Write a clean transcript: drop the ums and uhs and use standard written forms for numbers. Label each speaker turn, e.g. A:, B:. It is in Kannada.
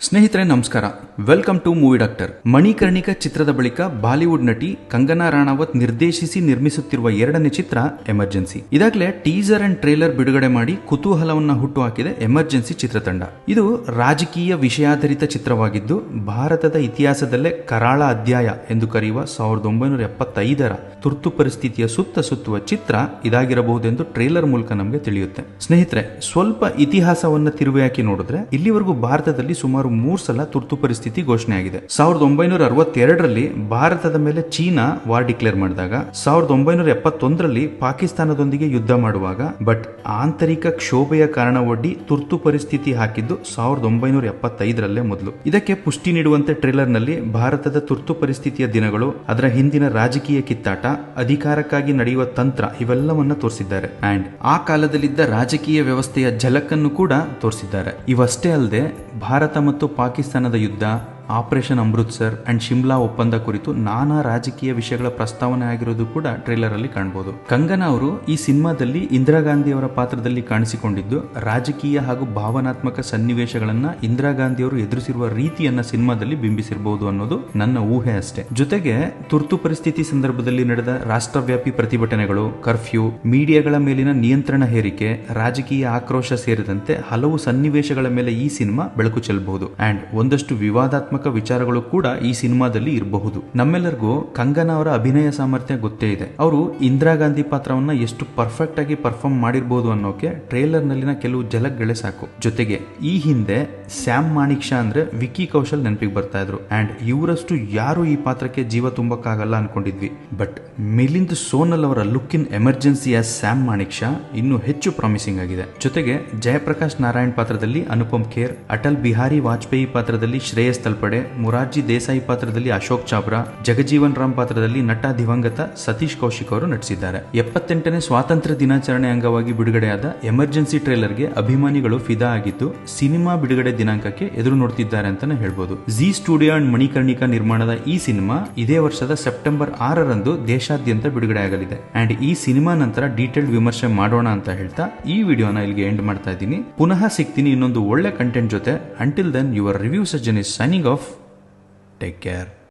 A: ಸ್ನೇಹಿತರೆ ನಮಸ್ಕಾರ, welcome to movie doctor. Manikarnika ಚಿತ್ರದ ಬಳಿಕ ಬಾಲಿವುಡ್ ನಟಿ ಕಂಗನಾ ರಾಣಾವತ್ ನಿರ್ದೇಶಿಸಿ ನಿರ್ಮಿಸುತ್ತಿರುವ ಎರಡನೇ ಚಿತ್ರ ಎಮರ್ಜೆನ್ಸಿ. ಇದಾಗಲೇ ಟೀಸರ್ ಅಂಡ್ ಟ್ರೇಲರ್ ಬಿಡುಗಡೆ ಮಾಡಿ ಕುತೂಹಲವನ್ನ ಹುಟ್ಟುಹಾಕಿದೆ ಎಮರ್ಜೆನ್ಸಿ ಚಿತ್ರತಂಡ. ಇದು ರಾಜಕೀಯ ವಿಷಯಾಧಾರಿತ ಚಿತ್ರವಾಗಿದ್ದು ಭಾರತದ ಇತಿಹಾಸದಲ್ಲೇ ಕರಾಳ ಅಧ್ಯಾಯ ಎಂದು ಕರೆಯುವ 1975ರ ತುರ್ತು ಪರಿಸ್ಥಿತಿಯ ಸುತ್ತುವ ಚಿತ್ರ ಇದಾಗಿರಬಹುದೆಂದು ಟ್ರೇಲರ್ ಮೂಲಕ ನಮಗೆ ತಿಳಿಯುತ್ತೆ. ಸ್ನೇಹಿತರೆ, ಸ್ವಲ್ಪ ಇತಿಹಾಸವನ್ನ ತಿರುವಿ ಹಾಕಿ ನೋಡಿದ್ರೆ ಇಲ್ಲಿವರೆಗೂ ಭಾರತದಲ್ಲಿ ಸುಮಾರು 3 ಸಲ ತುರ್ತು ಪರಿಸ್ಥಿತಿ ಘೋಷಣೆ ಆಗಿದೆ. 1962ರಲ್ಲಿ ಭಾರತದ ಮೇಲೆ ಚೀನಾ ವಾರ್ ಡಿಕ್ಲೇರ್ ಮಾಡಿದಾಗ, 1971ರಲ್ಲಿ ಪಾಕಿಸ್ತಾನದೊಂದಿಗೆ ಯುದ್ಧ ಮಾಡುವಾಗ, ಬಟ್ ಆಂತರಿಕ ಕ್ಷೋಭೆಯ ಕಾರಣ ಒಡ್ಡಿ ತುರ್ತು ಪರಿಸ್ಥಿತಿ ಹಾಕಿದ್ದು 1975ರಲ್ಲೇ ಮೊದಲು. ಇದಕ್ಕೆ ಪುಷ್ಟಿ ನೀಡುವಂತೆ ಟ್ರೇಲರ್ ನಲ್ಲಿ ಭಾರತದ ತುರ್ತು ಪರಿಸ್ಥಿತಿಯ ದಿನಗಳು, ಅದರ ಹಿಂದಿನ ರಾಜಕೀಯ ಕಿತ್ತಾಟ, ಅಧಿಕಾರಕ್ಕಾಗಿ ನಡೆಯುವ ತಂತ್ರ ಇವೆಲ್ಲವನ್ನ ತೋರಿಸಿದ್ದಾರೆ. ಅಂಡ್ ಆ ಕಾಲದಲ್ಲಿದ್ದ ರಾಜಕೀಯ ವ್ಯವಸ್ಥೆಯ ಝಲಕನ್ನು ಕೂಡ ತೋರಿಸಿದ್ದಾರೆ. ಇವಷ್ಟೇ ಅಲ್ಲದೆ ಭಾರತ ಮತ್ತು ಪಾಕಿಸ್ತಾನದ ಯುದ್ಧ, ಆಪರೇಷನ್ ಅಮೃತ್ಸರ್ ಅಂಡ್ ಶಿಮ್ಲಾ ಒಪ್ಪಂದ ಕುರಿತು ನಾನಾ ರಾಜಕೀಯ ವಿಷಯಗಳ ಪ್ರಸ್ತಾವನೆ ಆಗಿರೋದು ಕೂಡ ಟ್ರೇಲರ್ ಅಲ್ಲಿ ಕಾಣಬಹುದು. ಕಂಗನಾ ಅವರು ಈ ಸಿನಿಮಾದಲ್ಲಿ ಇಂದಿರಾ ಗಾಂಧಿ ಅವರ ಪಾತ್ರದಲ್ಲಿ ಕಾಣಿಸಿಕೊಂಡಿದ್ದು ರಾಜಕೀಯ ಹಾಗೂ ಭಾವನಾತ್ಮಕ ಸನ್ನಿವೇಶಗಳನ್ನ ಇಂದಿರಾ ಗಾಂಧಿ ಅವರು ಎದುರಿಸಿರುವ ರೀತಿಯನ್ನ ಸಿನಿಮಾದಲ್ಲಿ ಬಿಂಬಿಸಿರಬಹುದು ಅನ್ನೋದು ನನ್ನ ಊಹೆ ಅಷ್ಟೇ. ಜೊತೆಗೆ ತುರ್ತು ಪರಿಸ್ಥಿತಿ ಸಂದರ್ಭದಲ್ಲಿ ನಡೆದ ರಾಷ್ಟ್ರವ್ಯಾಪಿ ಪ್ರತಿಭಟನೆಗಳು, ಕರ್ಫ್ಯೂ, ಮೀಡಿಯಾಗಳ ಮೇಲಿನ ನಿಯಂತ್ರಣ ಹೇರಿಕೆ, ರಾಜಕೀಯ ಆಕ್ರೋಶ ಸೇರಿದಂತೆ ಹಲವು ಸನ್ನಿವೇಶಗಳ ಮೇಲೆ ಈ ಸಿನಿಮಾ ಬೆಳಕು ಚೆಲ್ಲಬಹುದು. ಅಂಡ್ ಒಂದಷ್ಟು ವಿವಾದಾತ್ಮಕ ವಿಚಾರಗಳು ಕೂಡ ಈ ಸಿನಿಮಾದಲ್ಲಿ ಇರಬಹುದು. ನಮ್ಮೆಲ್ಲರಿಗೂ ಕಂಗನಾ ಅವರ ಅಭಿನಯ ಸಾಮರ್ಥ್ಯ ಗೊತ್ತೇ ಇದೆ. ಅವರು ಇಂದಿರಾ ಗಾಂಧಿ ಪಾತ್ರವನ್ನ ಎಷ್ಟು ಪರ್ಫೆಕ್ಟ್ ಆಗಿ ಪರ್ಫಾರ್ಮ್ ಮಾಡಿರಬಹುದು ಅನ್ನೋಕೆ ಟ್ರೇಲರ್ ನಲ್ಲಿನ ಕೆಲವು ಝಲಕ್ಗಳೇ ಸಾಕು. ಜೊತೆಗೆ ಈ ಹಿಂದೆ ಸ್ಯಾಮ್ ಮಾಣಿಕ್ ಶಾ ಅಂದ್ರೆ ವಿಕ್ಕಿ ಕೌಶಲ್ ನೆನಪಿಗೆ ಬರ್ತಾ ಇದ್ರು. ಅಂಡ್ ಇವರಷ್ಟು ಯಾರು ಈ ಪಾತ್ರಕ್ಕೆ ಜೀವ ತುಂಬಕ್ಕಾಗಲ್ಲ ಅನ್ಕೊಂಡಿದ್ವಿ. ಬಟ್ ಮಿಲಿಂದ್ ಸೋನಲ್ ಅವರ look in emergency as Sam Manik Shah ಇನ್ನೂ ಹೆಚ್ಚು ಪ್ರಾಮಿಸಿಂಗ್ ಆಗಿದೆ. ಜೊತೆಗೆ ಜಯಪ್ರಕಾಶ್ ನಾರಾಯಣ್ ಪಾತ್ರದಲ್ಲಿ ಅನುಪಮ್ ಖೇರ್, ಅಟಲ್ ಬಿಹಾರಿ ವಾಜಪೇಯಿ ಪಾತ್ರದಲ್ಲಿ ಶ್ರೇಯಸ್ ತಲ್ಪಡೆ, ಮುರಾರ್ಜಿ ದೇಸಾಯಿ ಪಾತ್ರದಲ್ಲಿ ಅಶೋಕ್ ಚಾಬ್ರಾ, ಜಗಜೀವನ್ ರಾಮ್ ಪಾತ್ರದಲ್ಲಿ ನಟ ದಿವಂಗತ ಸತೀಶ್ ಕೌಶಿಕ್ ಅವರು ನಟಿಸಿದ್ದಾರೆ. 78ನೇ ಸ್ವಾತಂತ್ರ್ಯ ದಿನಾಚರಣೆ ಅಂಗವಾಗಿ ಬಿಡುಗಡೆಯಾದ ಎಮರ್ಜೆನ್ಸಿ ಟ್ರೇಲರ್ಗೆ ಅಭಿಮಾನಿಗಳು ಫಿದಾ ಆಗಿದ್ದು ಸಿನಿಮಾ ಬಿಡುಗಡೆ ದಿನಾಂಕಕ್ಕೆ ಎದುರು ನೋಡ್ತಿದ್ದಾರೆ ಅಂತಾನೆ ಹೇಳ್ಬೋದು. ಜಿ ಸ್ಟುಡಿಯೋ ಅಂಡ್ ಮಣಿಕರ್ಣಿಕಾ ನಿರ್ಮಾಣದ ಈ ಸಿನಿಮಾ ಇದೇ ವರ್ಷದ ಸೆಪ್ಟೆಂಬರ್ 6ರಂದು ದೇಶಾದ್ಯಂತ ಬಿಡುಗಡೆ ಆಗಲಿದೆ. ಅಂಡ್ ಈ ಸಿನಿಮಾ ನಂತರ ಡೀಟೇಲ್ಡ್ ವಿಮರ್ಶೆ ಮಾಡೋಣ ಅಂತ ಹೇಳ್ತಾ ಈ ವಿಡಿಯೋನ ಇಲ್ಲಿಗೆ ಎಂಡ್ ಮಾಡ್ತಾ ಇದ್ದೀನಿ. ಪುನಃ ಸಿಗ್ತೀನಿ ಇನ್ನೊಂದು ಒಳ್ಳೆ ಕಂಟೆಂಟ್ ಜೊತೆ. Until then your review Sajjan is signing off. Take care.